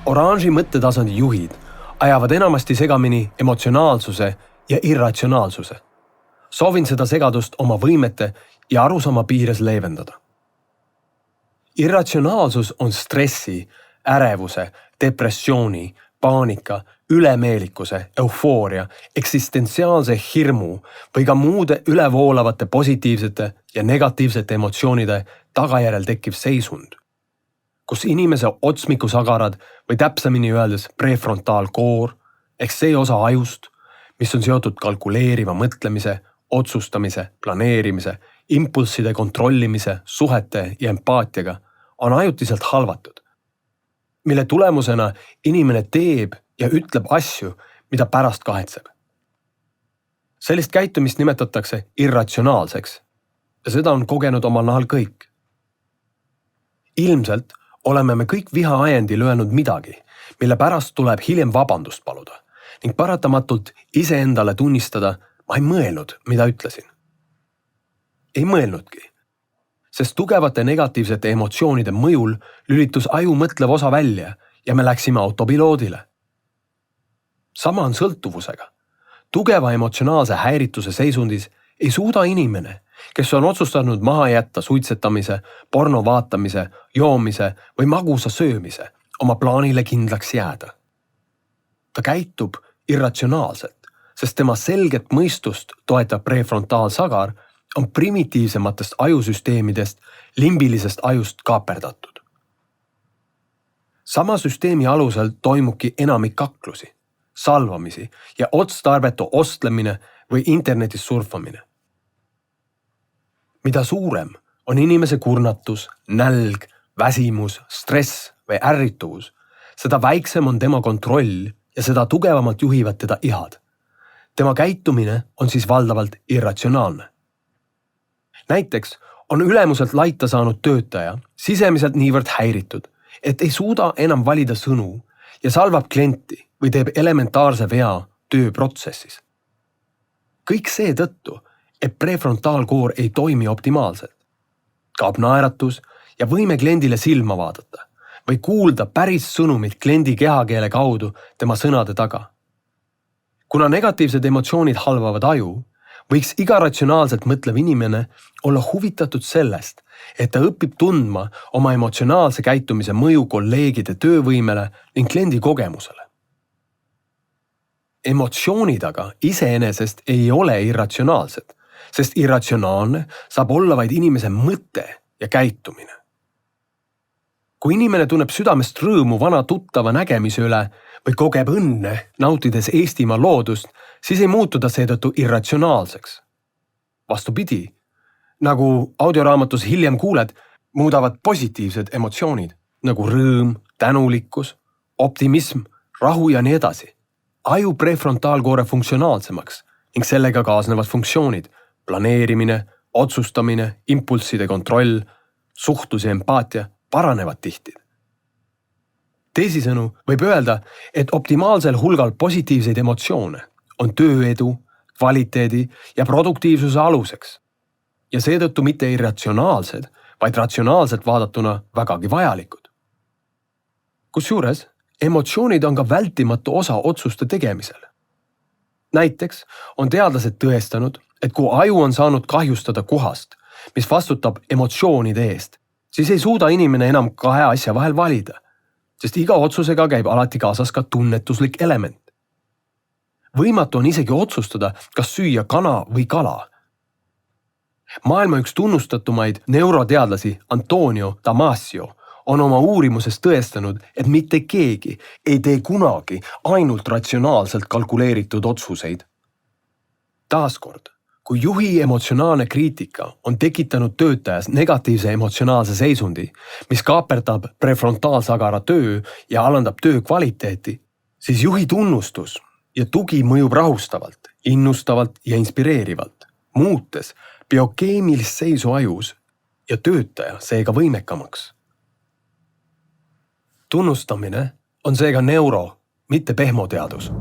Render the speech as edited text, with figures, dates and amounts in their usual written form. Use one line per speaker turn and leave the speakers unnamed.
Oranži mõttetasandi juhid ajavad enamasti segamini emotsionaalsuse ja irratsionaalsuse. Soovin seda segadust oma võimete ja arusaama piires leevendada. Irratsionaalsus on stressi, ärevuse, depressiooni, paanika, ülemeelikuse, eufooria, eksistentsiaalse hirmu või ka muude ülevoolavate positiivsete ja negatiivsete emotsioonide tagajärjel tekkiv seisund, kus inimese otsmikusagarad või täpsemini öeldes prefrontaalkoor ehk see osa ajust, mis on seotud kalkuleeriva mõtlemise, otsustamise, planeerimise, impulsside kontrollimise, suhete ja empaatiaga, on ajutiselt halvatud, mille tulemusena inimene teeb ja ütleb asju, mida pärast kahetseb. Sellist käitumist nimetatakse irratsionaalseks ja seda on kogenud omal nahal kõik. Ilmselt oleme me kõik vihaajendil öelnud midagi, mille pärast tuleb hiljem vabandust paluda ning paratamatult iseendale tunnistada, ma ei mõelnud, mida ütlesin. Ei mõelnudki, sest tugevate negatiivsete emotsioonide mõjul lülitus aju mõtlev osa välja ja me läksime autopiloodile. Sama on sõltuvusega. Tugeva emotsionaalse häirituse seisundis ei suuda inimene, kes on otsustanud maha jätta suitsetamise, porno vaatamise, joomise või magusa söömise, oma plaanile kindlaks jääda. Ta käitub irratsionaalselt, sest tema selget mõistust toetav prefrontaalsagar on primitiivsematest ajusüsteemidest limbilisest ajust kaaperdatud. Sama süsteemi alusel toimubki enamik kaklusi, salvamisi ja otstarbetu ostlemine või internetis surfamine. Mida suurem on inimese kurnatus, nälg, väsimus, stress või ärrituvus, seda väiksem on tema kontroll ja seda tugevamalt juhivad teda ihad. Tema käitumine on siis valdavalt irratsionaalne. Näiteks on ülemuselt laita saanud töötaja sisemiselt niivõrd häiritud, et ei suuda enam valida sõnu ja salvab klienti või teeb elementaarse vea tööprotsessis. Kõik see tõttu, et prefrontaalkoor ei toimi optimaalselt. Kaob naeratus ja võime kliendile silma vaadata või kuulda päris sõnumit kliendi kehakeele kaudu tema sõnade taga. Kuna negatiivsed emotsioonid halvavad aju, võiks iga ratsionaalselt mõtlev inimene olla huvitatud sellest, et ta õpib tundma oma emotsionaalse käitumise mõju kolleegide töövõimele ning kliendi kogemusele. Emotsioonid aga iseenesest ei ole irratsionaalsed, sest irratsionaalne saab olla vaid inimese mõte ja käitumine. Kui inimene tunneb südamest rõõmu vana tuttava nägemise üle või kogeb õnne, nautides Eestimaa loodust, siis ei muutu ta seetõttu irratsionaalseks. Vastupidi, nagu audioraamatus hiljem kuuled, muudavad positiivsed emotsioonid, nagu rõõm, tänulikkus, optimism, rahu ja nii edasi. Aju prefrontaalkoore funktsionaalsemaks ning sellega kaasnevad funktsioonid, planeerimine, otsustamine, impulsside kontroll, suhtlus ja empaatia paranevad tihti. Teisisõnu võib öelda, et optimaalsel hulgal positiivseid emotsioone on tööedu, kvaliteedi ja produktiivsuse aluseks ja seetõttu mitte irratsionaalsed, vaid ratsionaalselt vaadatuna vägagi vajalikud. Kusjuures emotsioonid on ka vältimatu osa otsuste tegemisel. Näiteks on teadlased tõestanud, et kui aju on saanud kahjustada kohast, mis vastutab emotsioonide eest, siis ei suuda inimene enam kahe asja vahel valida, sest iga otsusega käib alati kaasas ka tunnetuslik element. Võimatu on isegi otsustada, kas süüa kana või kala. Maailma üks tunnustatumaid neuroteadlasi Antonio Damasio on oma uurimuses tõestanud, et mitte keegi ei tee kunagi ainult ratsionaalselt kalkuleeritud otsuseid. Taaskord, kui juhi emotsionaalne kriitika on tekitanud töötajas negatiivse emotsionaalse seisundi, mis kaaperdab prefrontaalsagara töö ja alandab töö kvaliteeti, siis juhi tunnustus ja tugi mõjub rahustavalt, innustavalt ja inspireerivalt, muutes biokeemilist seisu ajus ja töötaja seega võimekamaks. Tunnustamine on seega neuro, mitte pehmoteadus.